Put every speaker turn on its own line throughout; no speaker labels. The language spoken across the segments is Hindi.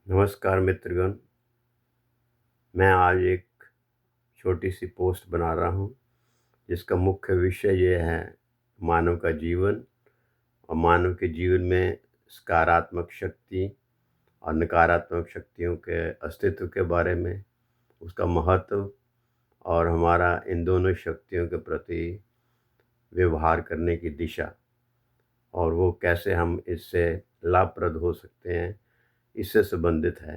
नमस्कार मित्रगण। मैं आज एक छोटी सी पोस्ट बना रहा हूँ जिसका मुख्य विषय ये है मानव का जीवन और मानव के जीवन में सकारात्मक शक्ति और नकारात्मक शक्तियों के अस्तित्व के बारे में, उसका महत्व और हमारा इन दोनों शक्तियों के प्रति व्यवहार करने की दिशा और वो कैसे हम इससे लाभप्रद हो सकते हैं, इससे संबंधित है।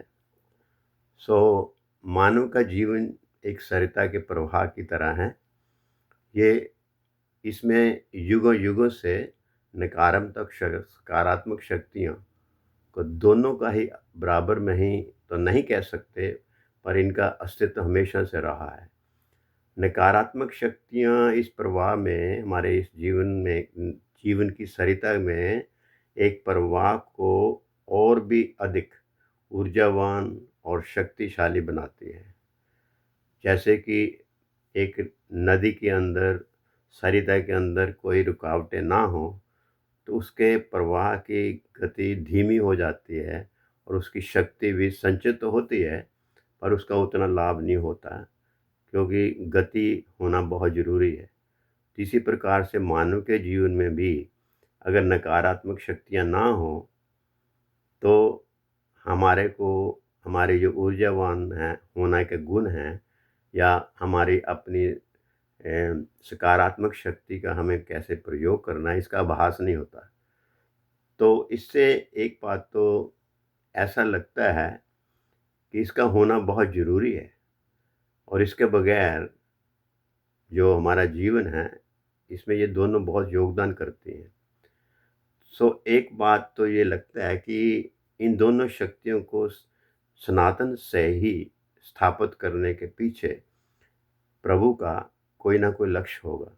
मानव का जीवन एक सरिता के प्रवाह की तरह है। ये इसमें युगों युगों से नकारात्मक सकारात्मक शक्तियों को दोनों का ही बराबर में ही तो नहीं कह सकते, पर इनका अस्तित्व हमेशा से रहा है। नकारात्मक शक्तियाँ इस प्रवाह में हमारे इस जीवन की सरिता में एक प्रवाह को और भी अधिक ऊर्जावान और शक्तिशाली बनाती है। जैसे कि एक नदी के अंदर, सरिता के अंदर कोई रुकावटें ना हो तो उसके प्रवाह की गति धीमी हो जाती है और उसकी शक्ति भी संचित तो होती है, पर उसका उतना लाभ नहीं होता है, क्योंकि गति होना बहुत ज़रूरी है। इसी प्रकार से मानव के जीवन में भी अगर नकारात्मक शक्तियाँ ना हो तो हमारे को हमारे जो ऊर्जावान हैं होने के गुण हैं या हमारी अपनी सकारात्मक शक्ति का हमें कैसे प्रयोग करना है, इसका आभास नहीं होता। तो इससे एक बात तो ऐसा लगता है कि इसका होना बहुत ज़रूरी है और इसके बगैर जो हमारा जीवन है, इसमें ये दोनों बहुत योगदान करती हैं। एक बात तो ये लगता है कि इन दोनों शक्तियों को सनातन से ही स्थापित करने के पीछे प्रभु का कोई ना कोई लक्ष्य होगा।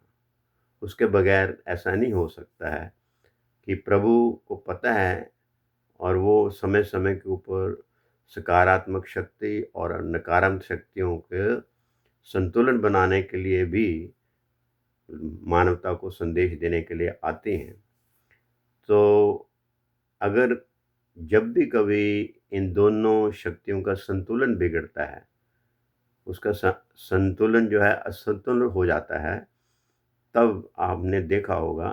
उसके बगैर ऐसा नहीं हो सकता है कि प्रभु को पता है और वो समय-समय के ऊपर सकारात्मक शक्ति और नकारात्मक शक्तियों के संतुलन बनाने के लिए भी मानवता को संदेश देने के लिए आते हैं। तो अगर जब भी कभी इन दोनों शक्तियों का संतुलन बिगड़ता है, उसका संतुलन जो है असंतुलन हो जाता है, तब आपने देखा होगा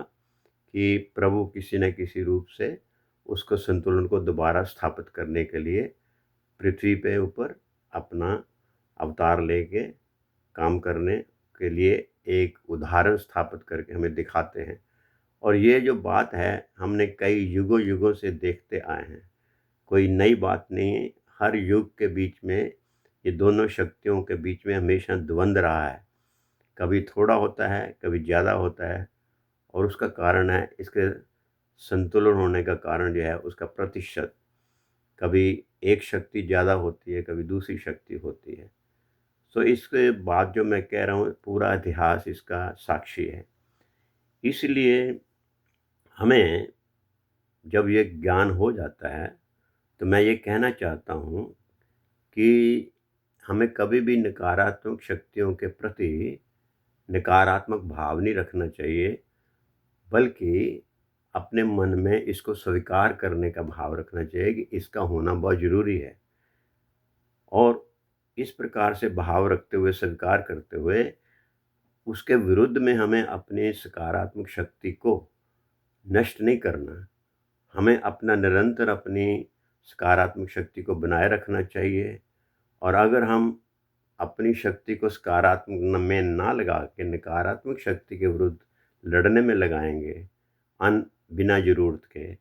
कि प्रभु किसी न किसी रूप से उसको संतुलन को दोबारा स्थापित करने के लिए पृथ्वी पे ऊपर अपना अवतार लेके काम करने के लिए एक उदाहरण स्थापित करके हमें दिखाते हैं। और ये जो बात है, हमने कई युगों-युगों से देखते आए हैं। कोई नई बात नहीं है। हर युग के बीच में ये दोनों शक्तियों के बीच में हमेशा द्वंद्व रहा है। कभी थोड़ा होता है, कभी ज़्यादा होता है और उसका कारण है इसके संतुलन होने का कारण जो है उसका प्रतिशत। कभी एक शक्ति ज़्यादा होती है, कभी दूसरी शक्ति होती है। इसके बाद जो मैं कह रहा हूँ, पूरा इतिहास इसका साक्षी है। इसलिए हमें जब ये ज्ञान हो जाता है, तो मैं ये कहना चाहता हूँ कि हमें कभी भी नकारात्मक शक्तियों के प्रति नकारात्मक भाव नहीं रखना चाहिए, बल्कि अपने मन में इसको स्वीकार करने का भाव रखना चाहिए कि इसका होना बहुत ज़रूरी है। और इस प्रकार से भाव रखते हुए, स्वीकार करते हुए, उसके विरुद्ध में हमें अपनी सकारात्मक शक्ति को नष्ट नहीं करना। हमें अपना निरंतर अपनी सकारात्मक शक्ति को बनाए रखना चाहिए। और अगर हम अपनी शक्ति को सकारात्मक में ना लगा के नकारात्मक शक्ति के विरुद्ध लड़ने में लगाएंगे बिना ज़रूरत के,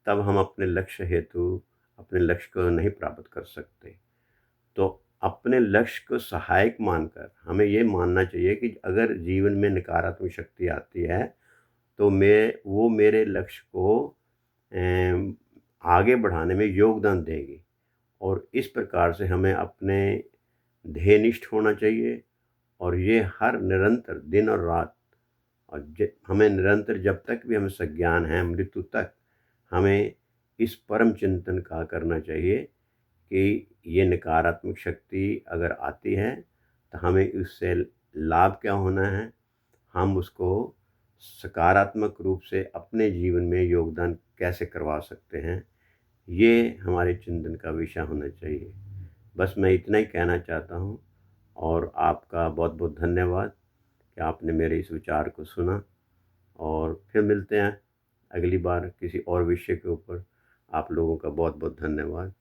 तब हम अपने लक्ष्य हेतु अपने लक्ष्य को नहीं प्राप्त कर सकते। तो अपने लक्ष्य को सहायक मानकर हमें ये मानना चाहिए कि अगर जीवन में नकारात्मक शक्ति आती है तो वो मेरे लक्ष्य को आगे बढ़ाने में योगदान देगी। और इस प्रकार से हमें अपने ध्येयनिष्ठ होना चाहिए और ये हर निरंतर दिन और रात और हमें निरंतर जब तक भी हमें संज्ञान है, मृत्यु तक हमें इस परम चिंतन का करना चाहिए कि ये नकारात्मक शक्ति अगर आती है तो हमें उससे लाभ क्या होना है, हम उसको सकारात्मक रूप से अपने जीवन में योगदान कैसे करवा सकते हैं, ये हमारे चिंतन का विषय होना चाहिए। बस मैं इतना ही कहना चाहता हूँ और आपका बहुत-बहुत धन्यवाद कि आपने मेरे इस विचार को सुना और फिर मिलते हैं अगली बार किसी और विषय के ऊपर। आप लोगों का बहुत-बहुत धन्यवाद।